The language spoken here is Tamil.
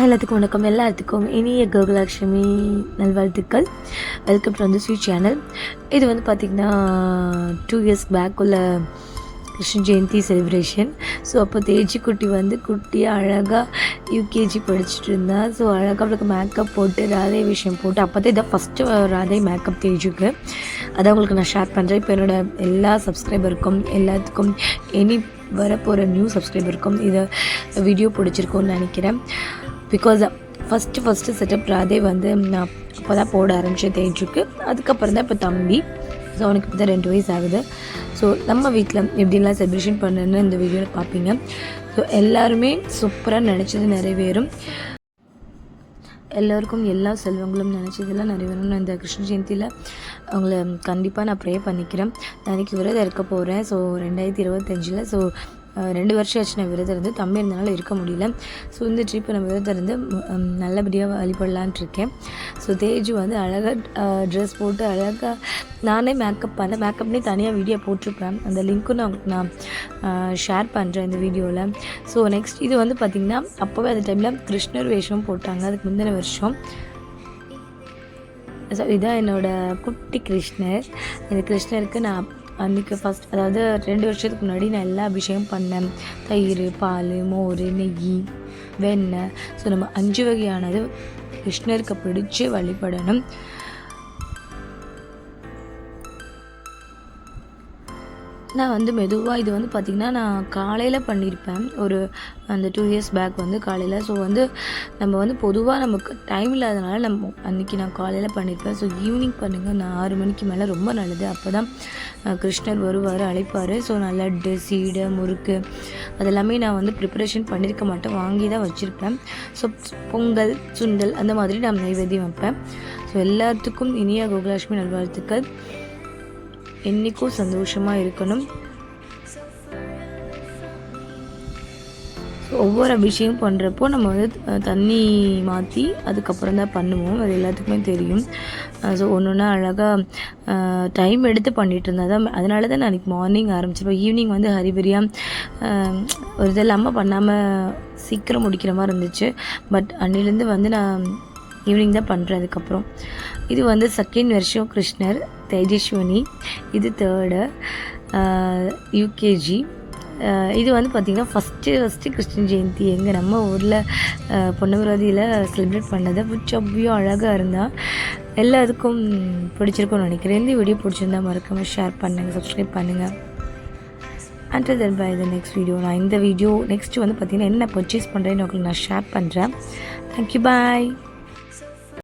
எல்லாத்துக்கும் வணக்கம். எல்லாத்துக்கும் இனிய கோகுலட்சுமி நல்வாழ்த்துக்கள். வெல்கம் டு அந்த ஸ்வீட் சேனல். இது வந்து பார்த்திங்கன்னா 2 years பேக் உள்ள கிருஷ்ண ஜெயந்தி செலிப்ரேஷன். ஸோ அப்போ தேஜி குட்டி வந்து குட்டியாக அழகாக யூகேஜி படிச்சுட்டு இருந்தா. ஸோ அழகாக அவளுக்கு மேக்கப் போட்டு ராதை விஷயம் போட்டு அப்போதான் இதான் ஃபஸ்ட்டு ராதை மேக்கப் தேஜுக்கு. அதை உங்களுக்கு நான் ஷேர் பண்ணுறேன். இப்போ என்னோடய எல்லா சப்ஸ்கிரைபருக்கும் எல்லாத்துக்கும் வரப்போகிற நியூ சப்ஸ்கிரைபருக்கும் இதை வீடியோ பிடிச்சிருக்கோன்னு நினைக்கிறேன். பிகாஸ் ஃபஸ்ட்டு செட்டப் ராதே வந்து நான் அப்போ தான் போட ஆரம்பித்தேன் தேஜுக்கு. அதுக்கப்புறம் தான் இப்போ தம்பி. ஸோ அவனுக்கு இப்போ தான் 2 வயசு ஆகுது. ஸோ நம்ம வீட்டில் எப்படின்லாம் செலிப்ரேஷன் பண்ணுன்னு இந்த வீடியோவில் பார்ப்பீங்க. ஸோ எல்லாருமே சூப்பராக நினச்சது நிறைவேறும். எல்லோருக்கும் எல்லா செல்வங்களும் நினச்சதெல்லாம் நிறைவேறணும். இந்த கிருஷ்ண ஜெயந்தியில் அவங்கள கண்டிப்பாக நான் ப்ரே பண்ணிக்கிறேன். நான் இன்றைக்கி விரதம் இருக்க போகிறேன். ஸோ 2025. ஸோ 2 வருஷம் ஆச்சு நான் விரதம் இருந்து. தம்பி இருந்தனால இருக்க முடியல. ஸோ இந்த ட்ரிப்பு நான் விரதம் இருந்து நல்லபடியாக வழிபடலான்ட்டு இருக்கேன். ஸோ தேஜு வந்து அழகாக ட்ரெஸ் போட்டு அழகாக நானே மேக்கப் பண்ணேன். மேக்கப்னே தனியாக வீடியோ போட்டிருப்பேன். அந்த லிங்க்கும் நான் ஷேர் பண்ணுறேன் இந்த வீடியோவில். ஸோ நெக்ஸ்ட் இது வந்து பார்த்திங்கன்னா அப்போவே அந்த டைமில் கிருஷ்ணர் வேஷம் போட்டாங்க. அதுக்கு முந்தின வருஷம். ஸோ இதான் என்னோடய குட்டி கிருஷ்ணர். இந்த கிருஷ்ணருக்கு நான் அன்றைக்கி ஃபஸ்ட், அதாவது 2 வருஷத்துக்கு முன்னாடி நான் எல்லா அபிஷேகம் பண்ணேன். தயிர், பால், மோர், நெய், வெண்ணெய். ஸோ நம்ம 5 வகையானது கிருஷ்ணருக்கு பிடிச்சி வழிபடணும். நான் வந்து மெதுவாக இது வந்து பார்த்திங்கன்னா நான் காலையில் பண்ணியிருப்பேன். அந்த 2 years பேக் வந்து காலையில். ஸோ வந்து நம்ம வந்து பொதுவாக நமக்கு டைம் இல்லாதனால நம்ம அன்றைக்கி நான் காலையில் பண்ணியிருப்பேன். ஸோ ஈவினிங் பண்ணுங்கள். நான் 6 மணிக்கு மேலே ரொம்ப நல்லது. அப்போ தான் கிருஷ்ணர் வருவார், அழைப்பார். ஸோ லட்டு, சீடை, முறுக்கு அதெல்லாமே நான் வந்து ப்ரிப்பரேஷன் பண்ணியிருக்க மாட்டேன், வாங்கி தான் வச்சுருப்பேன். ஸோ பொங்கல், சுண்டல் அந்த மாதிரி நான் நைவேத்தியம் வைப்பேன். ஸோ எல்லாத்துக்கும் இனிய கோகுலட்சுமி நல்வாழ்த்துக்கள். என்றைக்கும் சந்தோஷமாக இருக்கணும். ஒவ்வொரு அபிஷேகம் பண்ணுறப்போ நம்ம வந்து தண்ணி மாற்றி அதுக்கப்புறம் தான் பண்ணுவோம். அது எல்லாத்துக்குமே தெரியும். ஸோ ஒன்றுன்னா அழகாக டைம் எடுத்து பண்ணிகிட்டு இருந்தால் தான். அதனால தான் நான் அன்றைக்கி மார்னிங் ஆரம்பிச்சிருப்பேன். ஈவினிங் வந்து ஹரிபரியாக ஒரு இது இல்லாமல் பண்ணாமல் சீக்கிரம் முடிக்கிற மாதிரி இருந்துச்சு. பட் அன்னிலேருந்து வந்து நான் ஈவினிங் தான் பண்ணுறேன். அதுக்கப்புறம் இது வந்து 2nd வருஷம் கிருஷ்ணர் தேஜஸ்வினி. இது 3rd யூகேஜி. இது வந்து பார்த்திங்கன்னா ஃபஸ்ட்டு கிருஷ்ண ஜெயந்தி எங்கள் நம்ம ஊரில் பொன்னமராவதியில் செலிப்ரேட் பண்ணதை அவ்வளோ அழகாக இருந்தால் எல்லாத்துக்கும் பிடிச்சிருக்கும்னு நினைக்கிறேன். இந்த வீடியோ பிடிச்சிருந்தா மறக்காமல் ஷேர் பண்ணுங்கள், சப்ஸ்கிரைப் பண்ணுங்கள். until then by the next video. நான் இந்த வீடியோ நெக்ஸ்ட்டு வந்து பார்த்திங்கன்னா என்ன பர்ச்சேஸ் பண்ணுறேன்னு உங்களுக்கு நான் ஷேர் பண்ணுறேன். தேங்க்யூ, பாய்.